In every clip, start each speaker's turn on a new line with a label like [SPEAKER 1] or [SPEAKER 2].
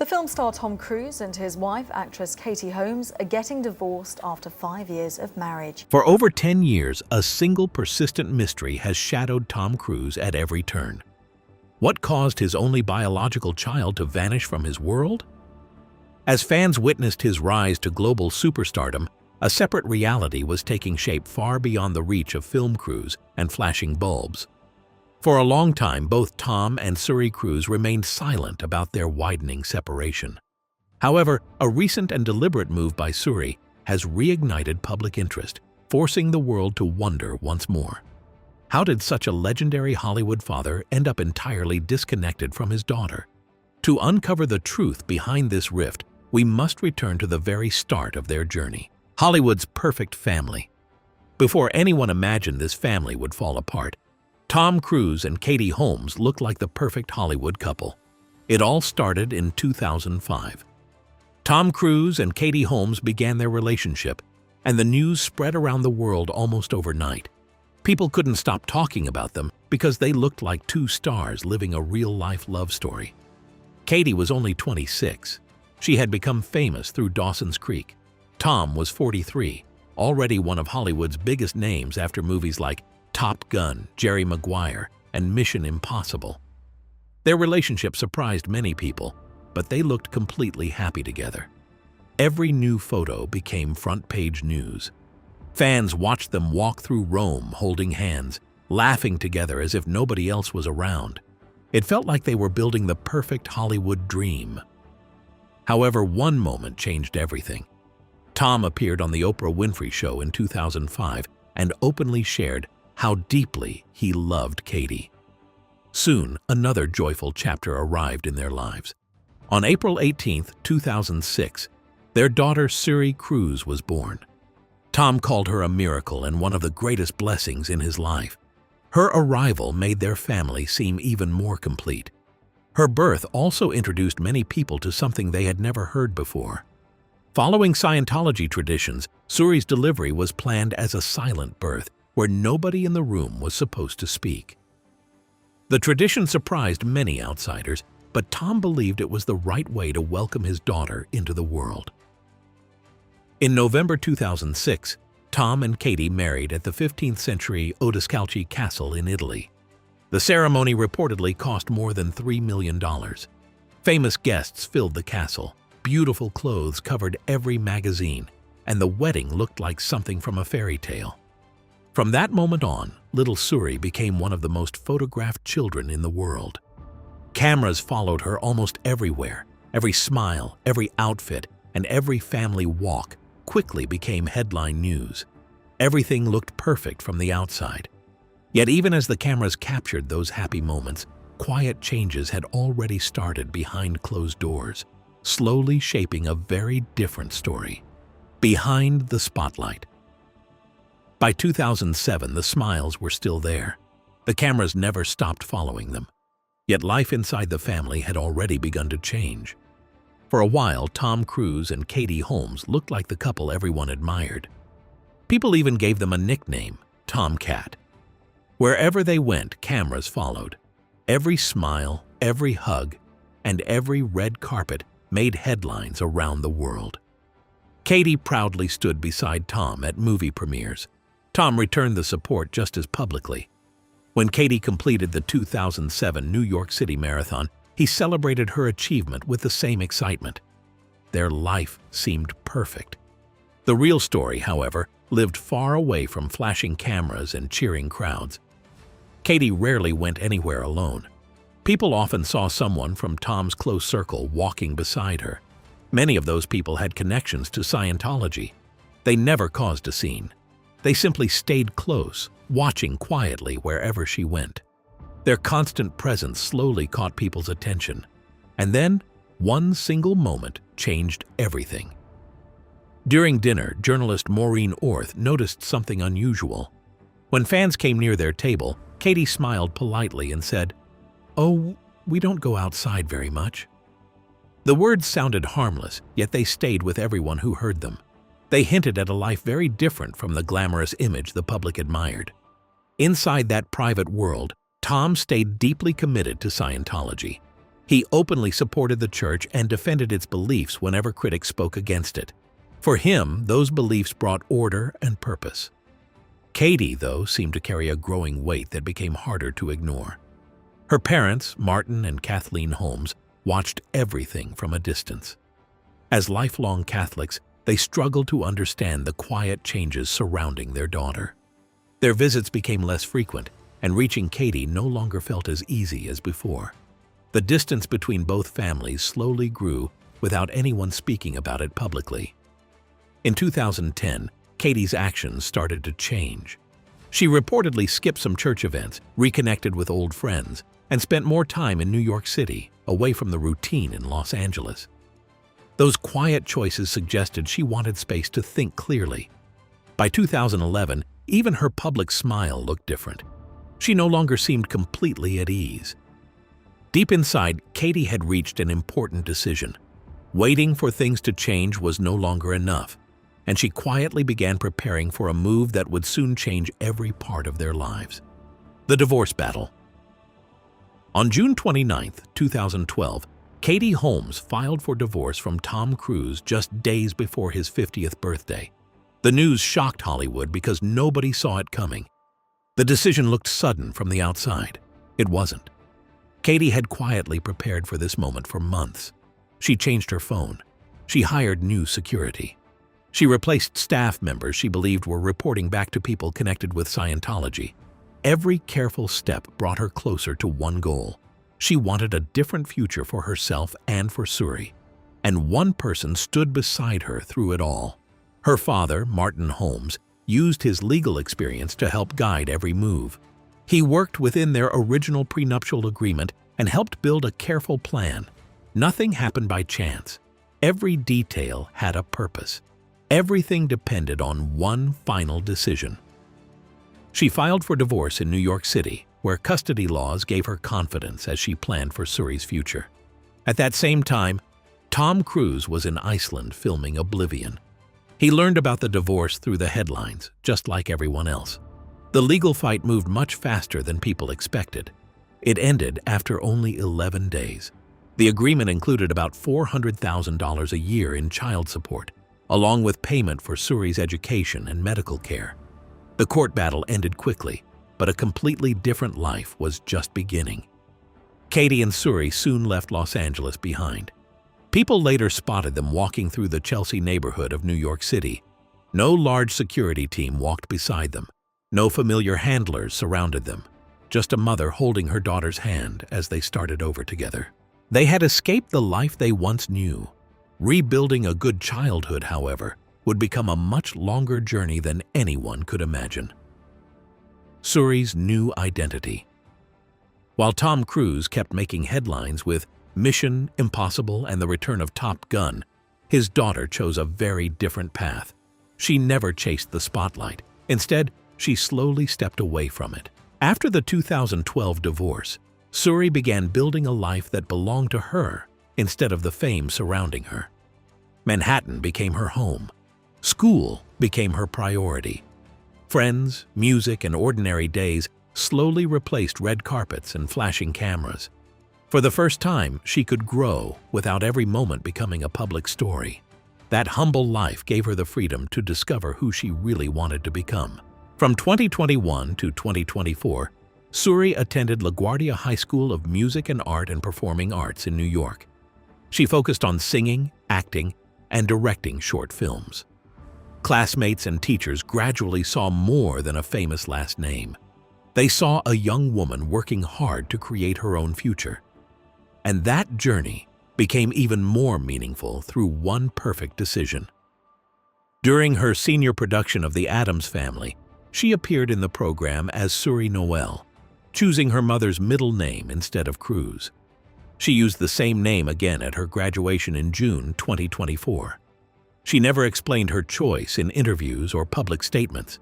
[SPEAKER 1] The film star Tom Cruise and his wife, actress Katie Holmes, are getting divorced after 5 years of marriage.
[SPEAKER 2] For over 10 years, a single persistent mystery has shadowed Tom Cruise at every turn. What caused his only biological child to vanish from his world? As fans witnessed his rise to global superstardom, a separate reality was taking shape far beyond the reach of film crews and flashing bulbs. For a long time, both Tom and Suri Cruise remained silent about their widening separation. However, a recent and deliberate move by Suri has reignited public interest, forcing the world to wonder once more. How did such a legendary Hollywood father end up entirely disconnected from his daughter? To uncover the truth behind this rift, we must return to the very start of their journey. Hollywood's perfect family. Before anyone imagined this family would fall apart, Tom Cruise and Katie Holmes looked like the perfect Hollywood couple. It all started in 2005. Tom Cruise and Katie Holmes began their relationship, and the news spread around the world almost overnight. People couldn't stop talking about them because they looked like two stars living a real-life love story. Katie was only 26. She had become famous through Dawson's Creek. Tom was 43, already one of Hollywood's biggest names after movies like Top Gun, Jerry Maguire, and Mission Impossible. Their relationship surprised many people, but they looked completely happy together. Every new photo became front-page news. Fans watched them walk through Rome holding hands, laughing together as if nobody else was around. It felt like they were building the perfect Hollywood dream. However, one moment changed everything. Tom appeared on the Oprah Winfrey Show in 2005 and openly shared how deeply he loved Katie. Soon, another joyful chapter arrived in their lives. On April 18, 2006, their daughter Suri Cruise was born. Tom called her a miracle and one of the greatest blessings in his life. Her arrival made their family seem even more complete. Her birth also introduced many people to something they had never heard before. Following Scientology traditions, Suri's delivery was planned as a silent birth, where nobody in the room was supposed to speak. The tradition surprised many outsiders, but Tom believed it was the right way to welcome his daughter into the world. In November 2006, Tom and Katie married at the 15th century Odescalchi Castle in Italy. The ceremony reportedly cost more than $3 million. Famous guests filled the castle, beautiful clothes covered every magazine, and the wedding looked like something from a fairy tale. From that moment on, little Suri became one of the most photographed children in the world. Cameras followed her almost everywhere. Every smile, every outfit, and every family walk quickly became headline news. Everything looked perfect from the outside. Yet even as the cameras captured those happy moments, quiet changes had already started behind closed doors, slowly shaping a very different story. Behind the spotlight. By 2007, the smiles were still there. The cameras never stopped following them. Yet life inside the family had already begun to change. For a while, Tom Cruise and Katie Holmes looked like the couple everyone admired. People even gave them a nickname, Tomcat. Wherever they went, cameras followed. Every smile, every hug, and every red carpet made headlines around the world. Katie proudly stood beside Tom at movie premieres. Tom returned the support just as publicly. When Katie completed the 2007 New York City Marathon, he celebrated her achievement with the same excitement. Their life seemed perfect. The real story, however, lived far away from flashing cameras and cheering crowds. Katie rarely went anywhere alone. People often saw someone from Tom's close circle walking beside her. Many of those people had connections to Scientology. They never caused a scene. They simply stayed close, watching quietly wherever she went. Their constant presence slowly caught people's attention. And then, one single moment changed everything. During dinner, journalist Maureen Orth noticed something unusual. When fans came near their table, Katie smiled politely and said, "Oh, we don't go outside very much." The words sounded harmless, yet they stayed with everyone who heard them. They hinted at a life very different from the glamorous image the public admired. Inside that private world, Tom stayed deeply committed to Scientology. He openly supported the church and defended its beliefs whenever critics spoke against it. For him, those beliefs brought order and purpose. Katie, though, seemed to carry a growing weight that became harder to ignore. Her parents, Martin and Kathleen Holmes, watched everything from a distance. As lifelong Catholics, they struggled to understand the quiet changes surrounding their daughter. Their visits became less frequent, and reaching Katie no longer felt as easy as before. The distance between both families slowly grew without anyone speaking about it publicly. In 2010, Katie's actions started to change. She reportedly skipped some church events, reconnected with old friends, and spent more time in New York City, away from the routine in Los Angeles. Those quiet choices suggested she wanted space to think clearly. By 2011, even her public smile looked different. She no longer seemed completely at ease. Deep inside, Katie had reached an important decision. Waiting for things to change was no longer enough, and she quietly began preparing for a move that would soon change every part of their lives. The divorce battle. On June 29, 2012, Katie Holmes filed for divorce from Tom Cruise just days before his 50th birthday. The news shocked Hollywood because nobody saw it coming. The decision looked sudden from the outside. It wasn't. Katie had quietly prepared for this moment for months. She changed her phone. She hired new security. She replaced staff members she believed were reporting back to people connected with Scientology. Every careful step brought her closer to one goal. She wanted a different future for herself and for Suri. And one person stood beside her through it all. Her father, Martin Holmes, used his legal experience to help guide every move. He worked within their original prenuptial agreement and helped build a careful plan. Nothing happened by chance. Every detail had a purpose. Everything depended on one final decision. She filed for divorce in New York City, where custody laws gave her confidence as she planned for Suri's future. At that same time, Tom Cruise was in Iceland filming Oblivion. He learned about the divorce through the headlines, just like everyone else. The legal fight moved much faster than people expected. It ended after only 11 days. The agreement included about $400,000 a year in child support, along with payment for Suri's education and medical care. The court battle ended quickly, but a completely different life was just beginning. Katie and Suri soon left Los Angeles behind. People later spotted them walking through the Chelsea neighborhood of New York City. No large security team walked beside them. No familiar handlers surrounded them. Just a mother holding her daughter's hand as they started over together. They had escaped the life they once knew. Rebuilding a good childhood, however, would become a much longer journey than anyone could imagine. Suri's new identity. While Tom Cruise kept making headlines with Mission Impossible and the return of Top Gun, his daughter chose a very different path. She never chased the spotlight. Instead, she slowly stepped away from it. After the 2012 divorce, Suri began building a life that belonged to her instead of the fame surrounding her. Manhattan became her home. School became her priority. Friends, music, and ordinary days slowly replaced red carpets and flashing cameras. For the first time, she could grow without every moment becoming a public story. That humble life gave her the freedom to discover who she really wanted to become. From 2021 to 2024, Suri attended LaGuardia High School of Music and Art and Performing Arts in New York. She focused on singing, acting, and directing short films. Classmates and teachers gradually saw more than a famous last name. They saw a young woman working hard to create her own future. And that journey became even more meaningful through one perfect decision. During her senior production of The Addams Family, she appeared in the program as Suri Noel, choosing her mother's middle name instead of Cruise. She used the same name again at her graduation in June 2024. She never explained her choice in interviews or public statements.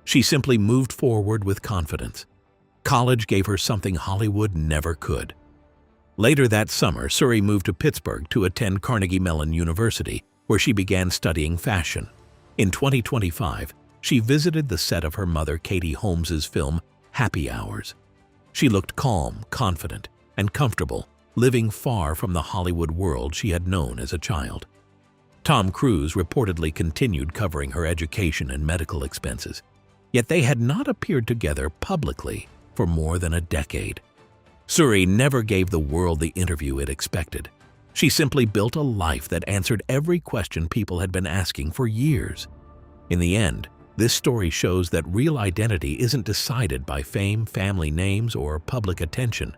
[SPEAKER 2] She simply moved forward with confidence. College gave her something Hollywood never could. Later that summer, Suri moved to Pittsburgh to attend Carnegie Mellon University, where she began studying fashion. In 2025, she visited the set of her mother Katie Holmes's film, Happy Hours. She looked calm, confident, and comfortable, living far from the Hollywood world she had known as a child. Tom Cruise reportedly continued covering her education and medical expenses, yet they had not appeared together publicly for more than a decade. Suri never gave the world the interview it expected. She simply built a life that answered every question people had been asking for years. In the end, this story shows that real identity isn't decided by fame, family names, or public attention.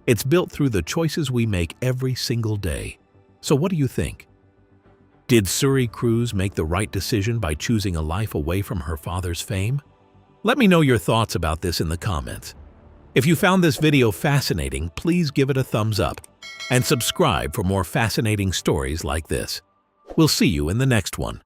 [SPEAKER 2] It's built through the choices we make every single day. So what do you think? Did Suri Cruise make the right decision by choosing a life away from her father's fame? Let me know your thoughts about this in the comments. If you found this video fascinating, please give it a thumbs up and subscribe for more fascinating stories like this. We'll see you in the next one.